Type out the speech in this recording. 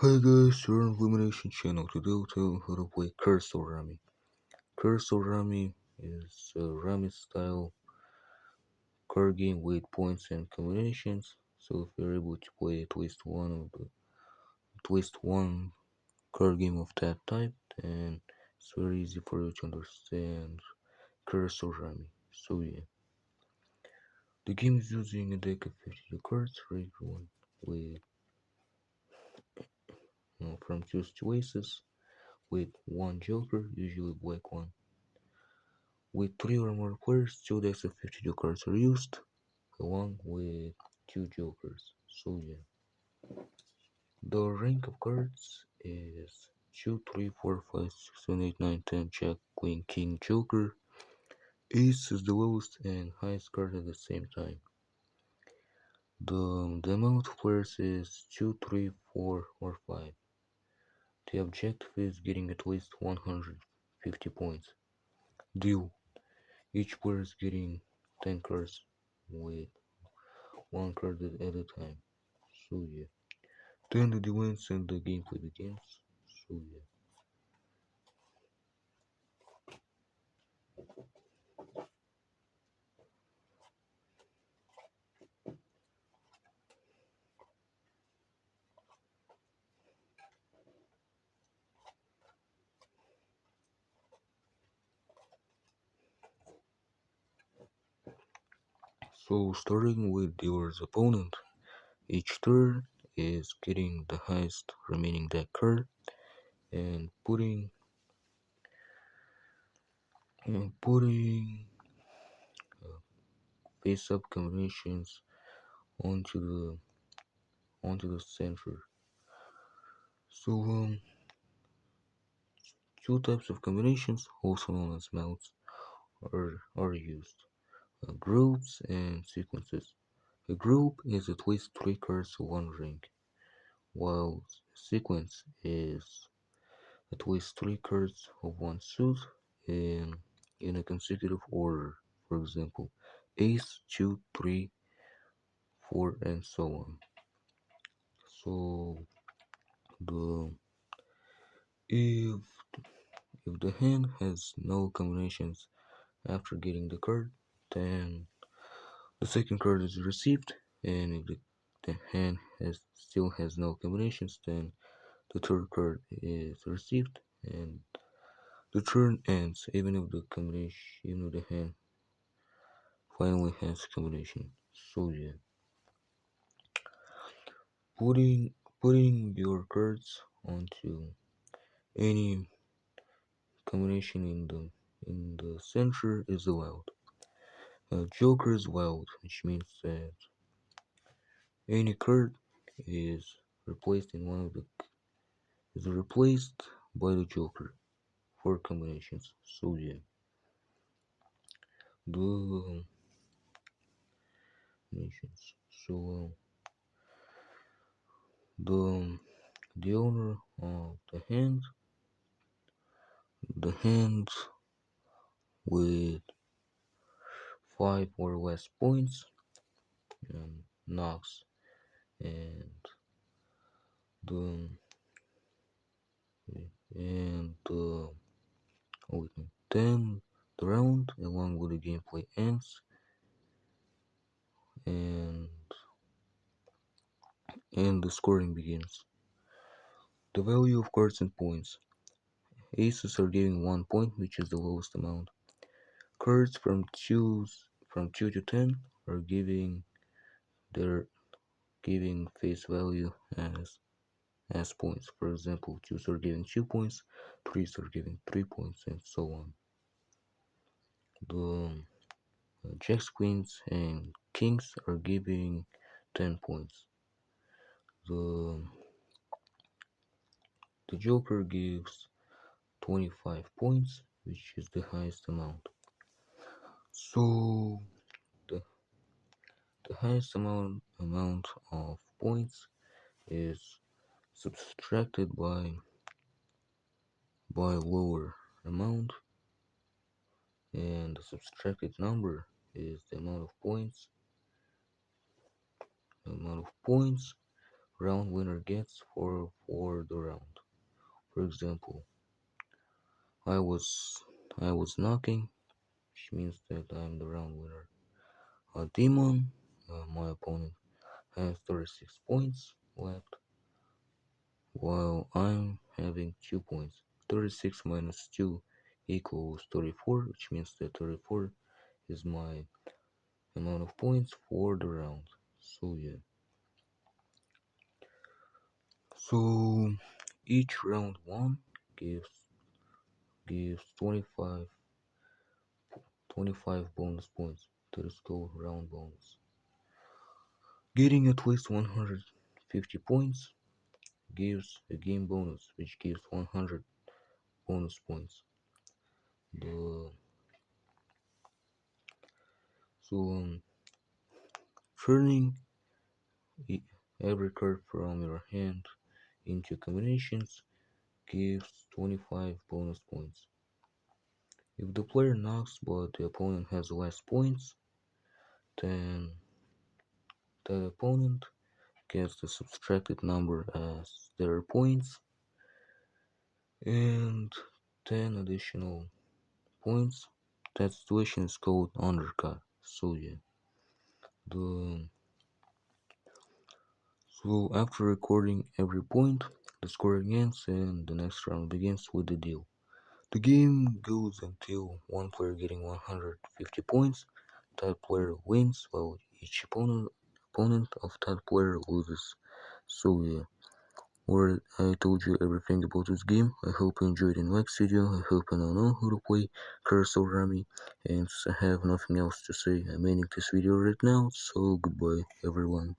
Hi guys, you're on Illumination channel. Today I'll tell you how to play Cursor Rummy. Cursor Rummy is a Rummy style card game with points and combinations. So if you're able to play at least one card game of that type, then it's very easy for you to understand Cursor Rummy. So yeah, the game is using a deck of 52 cards for everyone with from two choices with one Joker, usually black one. With 3 or more players, 2 decks of 52 cards are used, along with 2 jokers. So yeah. The rank of cards is 2, 3, 4, 5, 6, 7, 8, 9, 10, Jack, Queen, King, Joker. Ace is the lowest and highest card at the same time. The amount of players is 2, 3, 4, or 5. The objective is getting at least 150 points. Deal. Each player is getting 10 cards with one card at a time. So yeah. Then the events and the gameplay begins. So yeah. So starting with dealer's opponent, each turn is getting the highest remaining deck card and putting face up combinations onto the center. So two types of combinations, also known as mounts, are used. Groups and sequences. A group is at least 3 cards of one rank, while a sequence is at least 3 cards of one suit in a consecutive order. For example, ace, 2, 3, 4, and so on. So the if if the hand has no combinations after getting the card, then the second card is received, and if the hand still has no combinations, then the third card is received, and the turn ends even if the hand finally has combination. So yeah, putting your cards onto any combination in the center is allowed. Joker is wild, which means that any card is replaced in one of the is replaced by the Joker for combinations. So yeah, the combinations. So the the owner of the hand with 5 or less points knocks and the and then the round along with the gameplay ends and the scoring begins. The value of cards and points. Aces are giving 1 point, which is the lowest amount. Cards from 2 to 10 are they're giving face value as points. For example, 2s are giving 2 points, 3s are giving 3 points, and so on. The jacks, queens, and kings are giving 10 points. The the joker gives 25 points, which is the highest amount. So the the highest amount of points is subtracted by lower amount, and the subtracted number is the amount of points round winner gets for the round. For example, I was I was knocking, which means that I'm the round winner. A demon, my opponent has 36 points left, while I'm having 2 points. 36 minus 2 equals 34, which means that 34 is my amount of points for the round. So yeah. So each round one gives 25 bonus points. That is called round bonus. Getting at least 150 points gives a game bonus, which gives 100 bonus points. The so turning every card from your hand into combinations gives 25 bonus points. If the player knocks but the opponent has less points, then the opponent gets the subtracted number as their points and 10 additional points. That situation is called undercut. So yeah, the so after recording every point, the scoring ends and the next round begins with the deal. The game goes until one player getting 150 points. That player wins while each opponent of that player loses. So yeah, where I told you everything about this game. I hope you enjoyed the next video. I hope you now know how to play Carousel Rummy. And I have nothing else to say. I'm ending this video right now. So goodbye everyone.